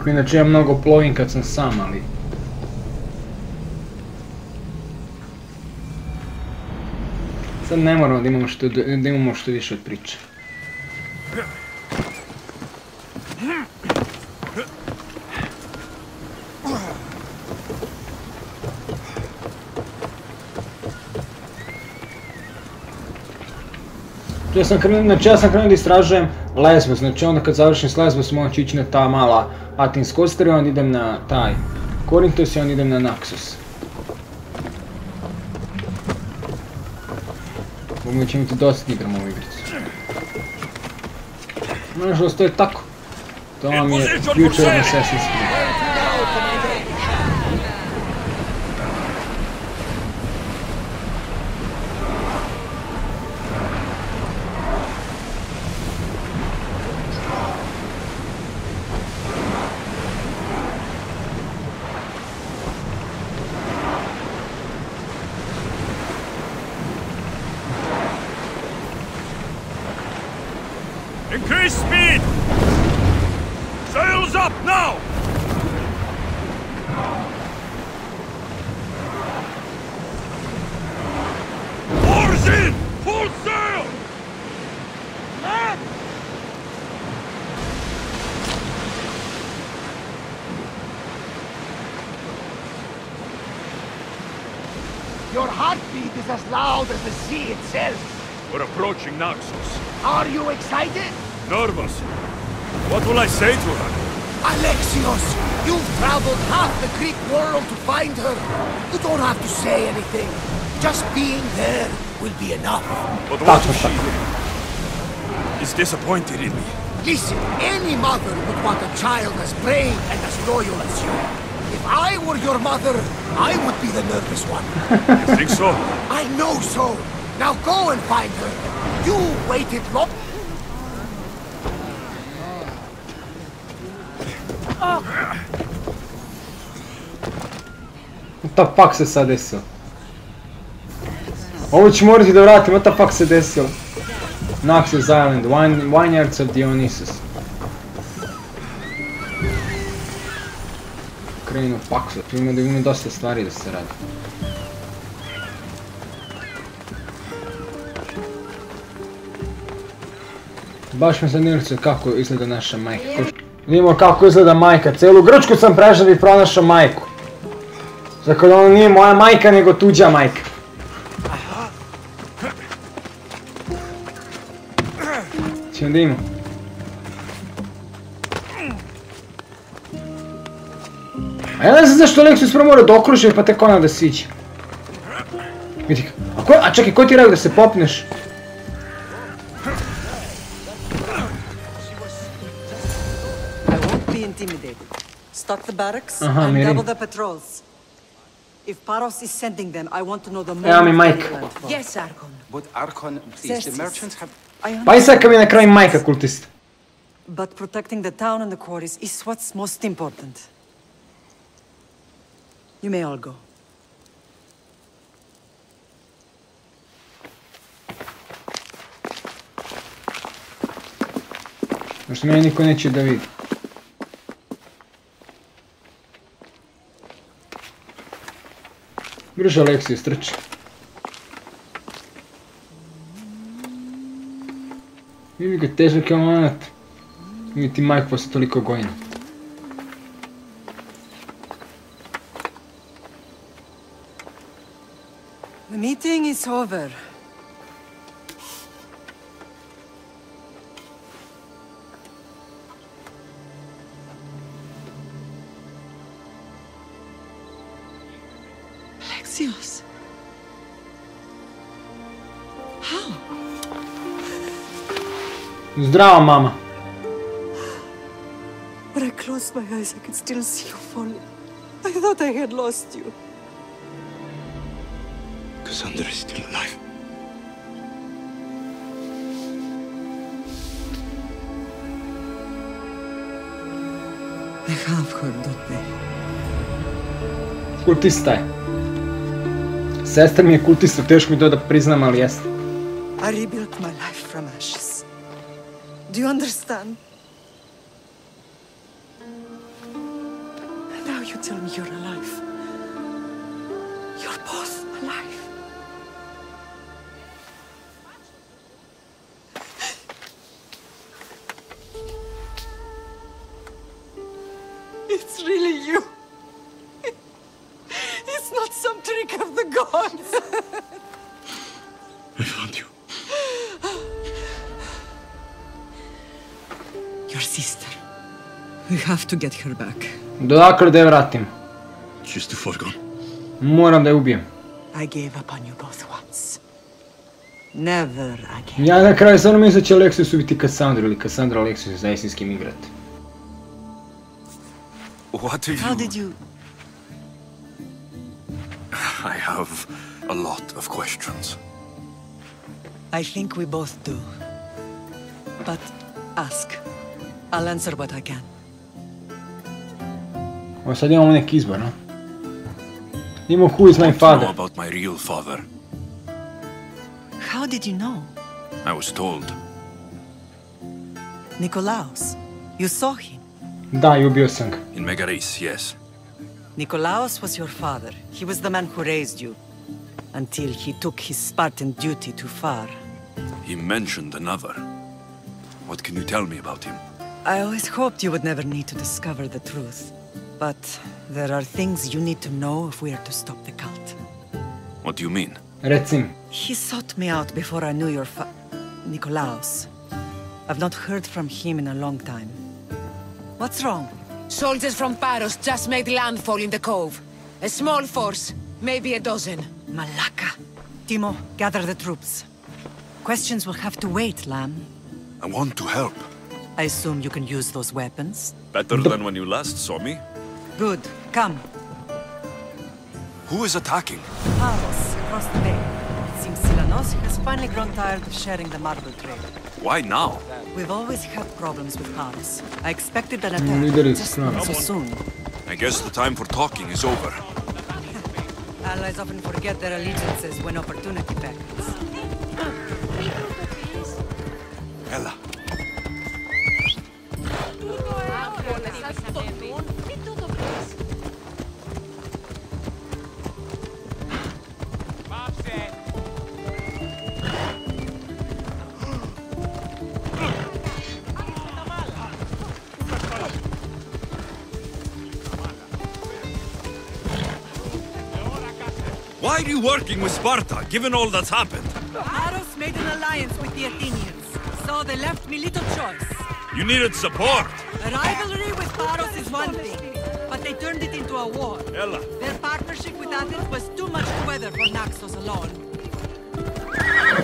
Inače ja mnogo plovim kad sam sam, ali... Sad ne moramo da imamo što više od priče. Ja sam krenuo da istražujem Lesbos, znači onda kad završim s Lesbos moći ići na ta mala Atinska ostrva, onda idem na taj Korintos i onda idem na Naxos. Bomo će imati dosta igram ovu igricu. Nažalost, to je tako. To vam je future of Assassin's Creed. Increase speed! Sails up now! Oars in! Full sail! Land! Your heartbeat is as loud as the sea itself. We're approaching Naxos. Are you excited? Nervous. What will I say to her? Alexios, you've traveled half the Greek world to find her. You don't have to say anything. Just being there will be enough. But what if she is disappointed in me? Listen, any mother would want a child as brave and as loyal as you. If I were your mother, I would be the nervous one. You think so? I know so. Now go and find her. You waited long. What the fuck se sad desilo? Ovo ću morati da vratim, what the fuck se desilo? Naxos Island, Vineyards of Dionysus. Krenu faksu, ima dosta stvari da se radi. Baš me zanimljivo kako izgleda naša majka. Vidimo kako izgleda majka, celu Grčku sam prešao da bi pronašao majku. Zato da ona nije moja majka, nego tuđa majka. Ćemo da imamo. A ja ne znam zašto Alexios prvo mora da okruži pa tek ona da siđe. Vidi, a čekaj, ko ti rekao da se popneš? Stock the barracks and double the patrols. If Paros is sending them, I want to know the moment. Yes, Archon. But Archon, please, the merchants have... Pa i sad kad mi na kraju majka kultista. But protecting the town and the quarries is what's most important. You may all go. Možda mene niko neće da vidi. Brže Alexios, trči. Vidi ga težak je omanat. Vidi ti majku posle toliko godina. The meeting is over. Alexios. How? Zdravo, mama. When I closed my eyes, I could still see you falling. I thought I had lost you. Cassandra is still alive. They have her, don't they? Kultista je. Sestra mi je kultista, teško mi to da priznam, ali jeste. I rebuilt my life from ashes. Do you understand? you tell me you're alive? You're both alive. It's really you. It's not some trick of the gods. I found you. Your sister. We have to get her back. Dokle da je vratim? She's too far gone. Moram da je ubijem. I gave up on you both once. Never again. Ja na kraju stvarno mislim da će Alexius ubiti Cassandru ili Cassandra Alexius zaista s kim igrati. What do you... How did you... I have a lot of questions. I think we both do. But ask. I'll answer what I can. Ovo sad imamo neki izbor, no? Imamo who is my I know father. about my real father. How did you know? I was told. Nikolaos. You saw him. Da, i ubio sam ga. In Megaris, yes. Nikolaos was your father. He was the man who raised you. Until he took his Spartan duty too far. He mentioned another. What can you tell me about him? I always hoped you would never need to discover the truth. But there are things you need to know if we are to stop the cult. What do you mean? Reci mi. He sought me out before I knew your Nikolaos. I've not heard from him in a long time. What's wrong? Soldiers from Paros just made landfall in the cove. A small force, maybe a dozen. Malaka. Timo, gather the troops. Questions will have to wait, Lamb. I want to help. I assume you can use those weapons? Better than when you last saw me. Good. Come. Who is attacking? Paros, across the bay. It seems Silanos has finally grown tired of sharing the marble trade. Why now? We've always had problems with Paros. I expected an Leader attack, is just strong. not so soon. I guess the time for talking is over. Allies often forget their allegiances when opportunity beckons. Ella. Why are you working with Sparta, given all that's happened? Paros made an alliance with the Athenians, so they left me little choice. You needed support. A rivalry with Paros is one thing, but they turned it into a war. Ella. Their partnership with Athens was too much to weather for Naxos alone.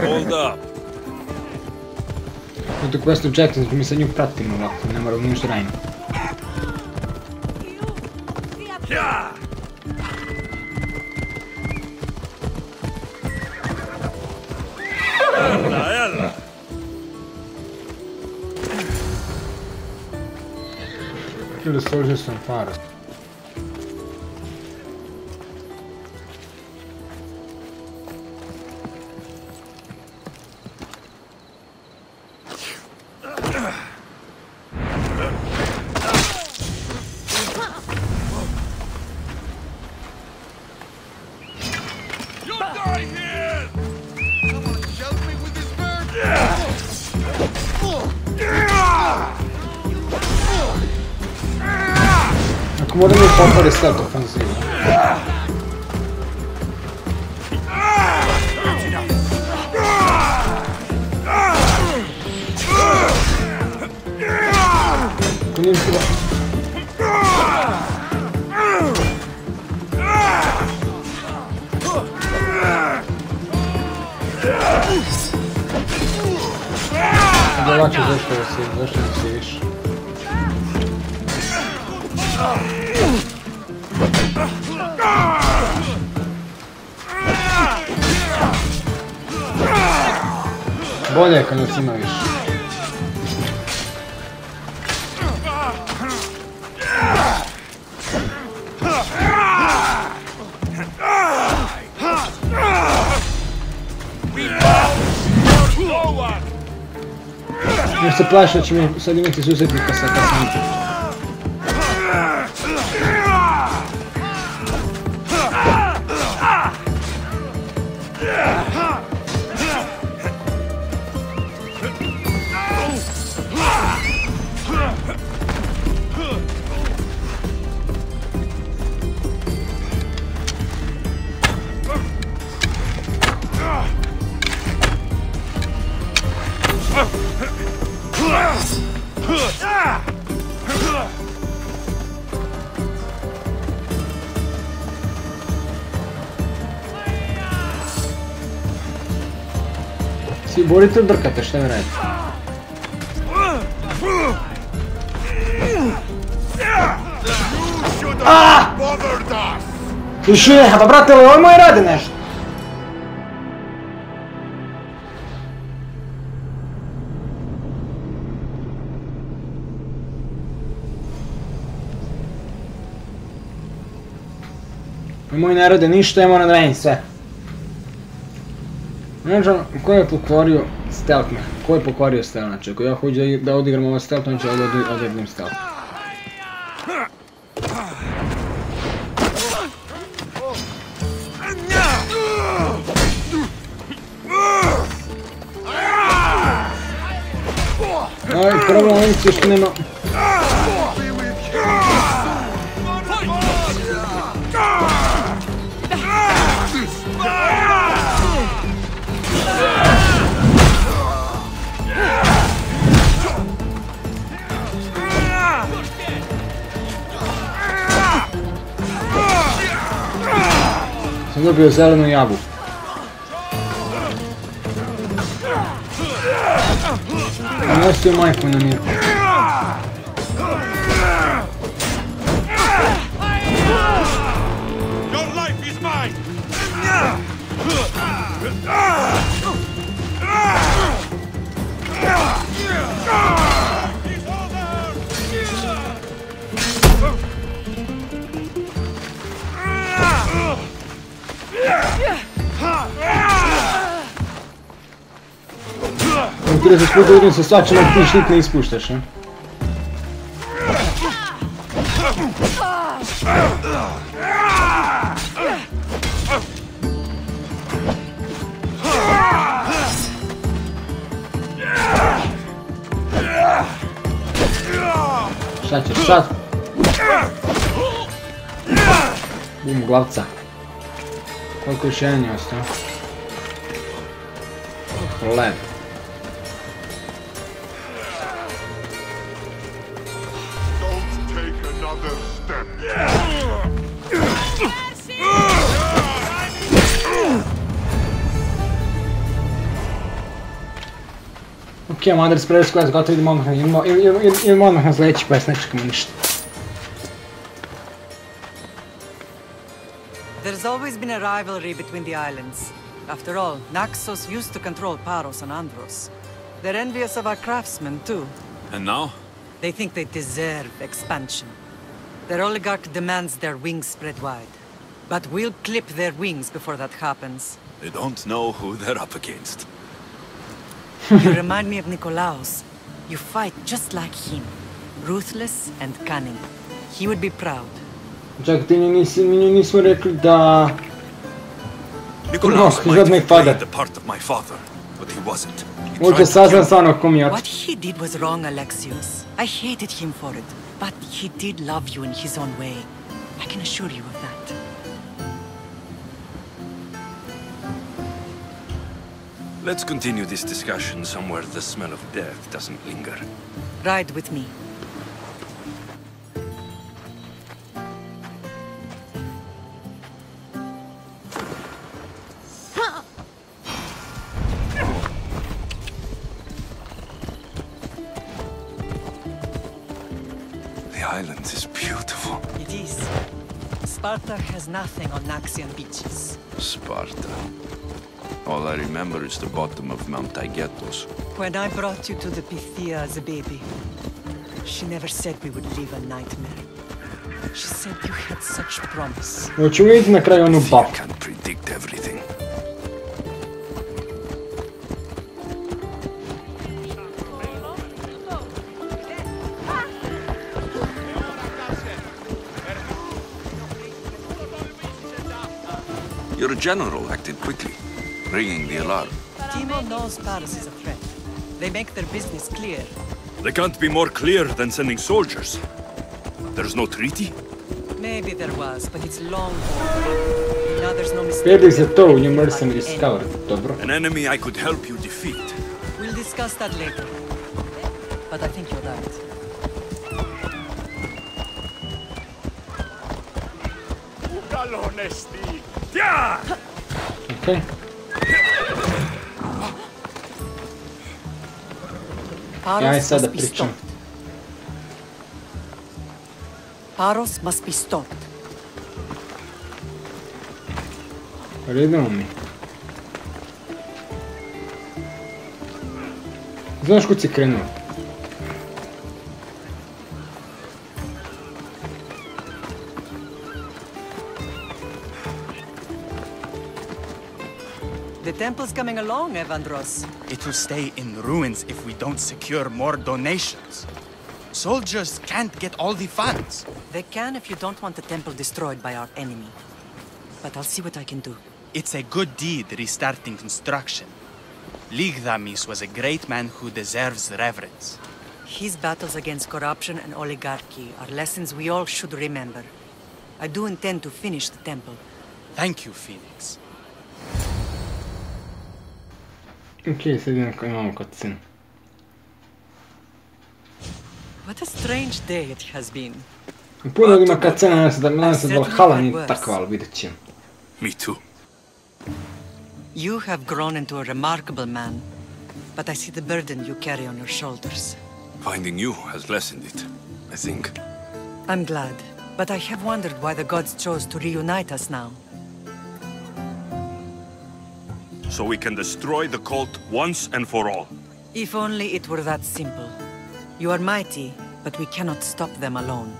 Hold up. Tutto questo Jackson mi sa un prattimo ovako, ne moram ništa raditi. Yeah. Ella. Kill the soldiers from Paros. Ako moram mi potpore start ofenzivu. Ako nijem kada... Dolaču zašto da se više. Bolje je kad nas ima više. Još se plaši da će mi sad imati susretnika sa Cassandrom. Svi borite ili drkate, šta mi radite? Aaaa! Tišine, pa brate, ovo moj radi nešto. Moj ne rade ništa, ja moram da radim sve. Ne znam, ko je pokvario stealth me? Ko je pokvario stealth? Znači, ako ja hoću da odigram ovo stealth, on će da odigram stealth. Aj, problem ovdje što nema... Sam dobio zelenu jabu. Nosio majku na mir. Kada se sputa vidim se svačima ti štit ne ispuštaš, ne? Šta ćeš sad? Bum, glavca. Koliko još jedan je ostao? Lep. Okej, Mother Spreaders quest, gotovo idemo odmah na sljedeći quest, ne čekamo ništa. There's always been a rivalry between the islands. After all, Naxos used to control Paros and Andros. They're envious of our craftsmen too. And now? They think they deserve expansion. Their oligarch demands their wings spread wide. But we'll clip their wings before that happens. They don't know who they're up against. You remind me of Nikolaos. You fight just like him. Ruthless and cunning. He would be proud. Čak ti mi nismo rekli da... Nikolaos might have played the part of my father, but he wasn't. Uite, saznam stvarno kom je. What he did was wrong, Alexios. I hated him for it. But he did love you in his own way. I can assure you of that. Let's continue this discussion somewhere the smell of death doesn't linger. Ride with me. The island is beautiful. It is. Sparta has nothing on Naxian beaches. Sparta. All I remember is the bottom of Mount Taygetos. When I brought you to the Pythia as a baby, she never said we would live a nightmare. She said you had such promise. Hoću vidjeti na kraju onu babu. I can't predict everything. Your general acted quickly, ringing the alarm. Timo knows Paris is a threat. They make their business clear. They can't be more clear than sending soldiers. There's no treaty? Maybe there was, but it's long over. Now there's no mistake. Vidi se to u New Mercenary Scout, dobro. An enemy I could help you defeat. We'll discuss that later. But I think you're right. Okay. Paros must be stopped. Paros must be stopped. Idemo mi. Znaš kud si krenuo? The temple's coming along, Evandros. It will stay in ruins if we don't secure more donations. Soldiers can't get all the funds. They can if you don't want the temple destroyed by our enemy. But I'll see what I can do. It's a good deed restarting construction. Ligdamis was a great man who deserves reverence. His battles against corruption and oligarchy are lessons we all should remember. I do intend to finish the temple. Thank you, Phoenix. Ok, sad imamo cutscene. What a strange day it has been. Puno ima cutscena, nadam se da Valhalla nije takva, ali vidjet ćemo. Me too. You have grown into a remarkable man, but I see the burden you carry on your shoulders. Finding you has lessened it, I think. I'm glad, but I have wondered why the gods chose to reunite us now. So we can destroy the cult once and for all. If only it were that simple. You are mighty, but we cannot stop them alone.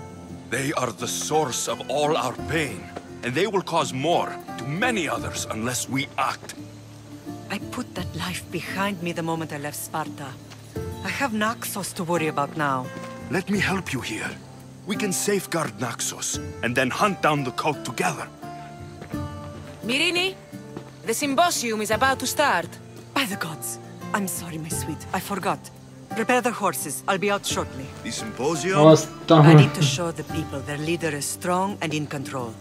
They are the source of all our pain, and they will cause more to many others unless we act. I put that life behind me the moment I left Sparta. I have Naxos to worry about now. Let me help you here. We can safeguard Naxos, and then hunt down the cult together. Mirini, the symposium is about to start. By the gods! I'm sorry, my sweet. I forgot. Prepare the horses. I'll be out shortly. The symposium? I need to show the people their leader is strong and in control.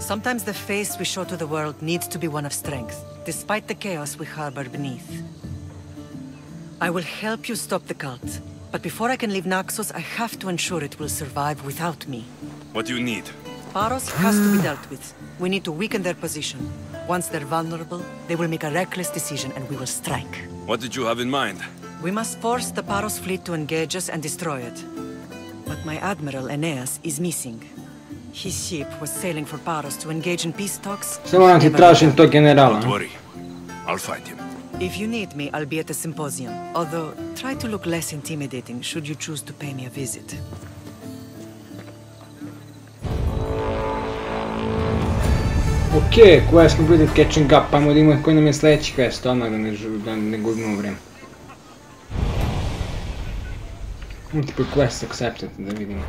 Sometimes the face we show to the world needs to be one of strength, despite the chaos we harbor beneath. I will help you stop the cult, but before I can leave Naxos, I have to ensure it will survive without me. What do you need? Paros has to be dealt with. We need to weaken their position. Once they're vulnerable, they will make a reckless decision and we will strike. What did you have in mind? We must force the Paros fleet to engage us and destroy it. But my admiral, Aeneas, is missing. His ship was sailing for Paros to engage in peace talks. Samo nam ti tražim tog generala. Don't worry. I'll find him. If you need me, I'll be at the symposium. Although, try to look less intimidating should you choose to pay me a visit. Ok, quest completed catching up, ajmo da vidimo koji nam je sljedeći quest, odmah da ne gubimo vrijeme. Multiple quests accepted, da vidimo.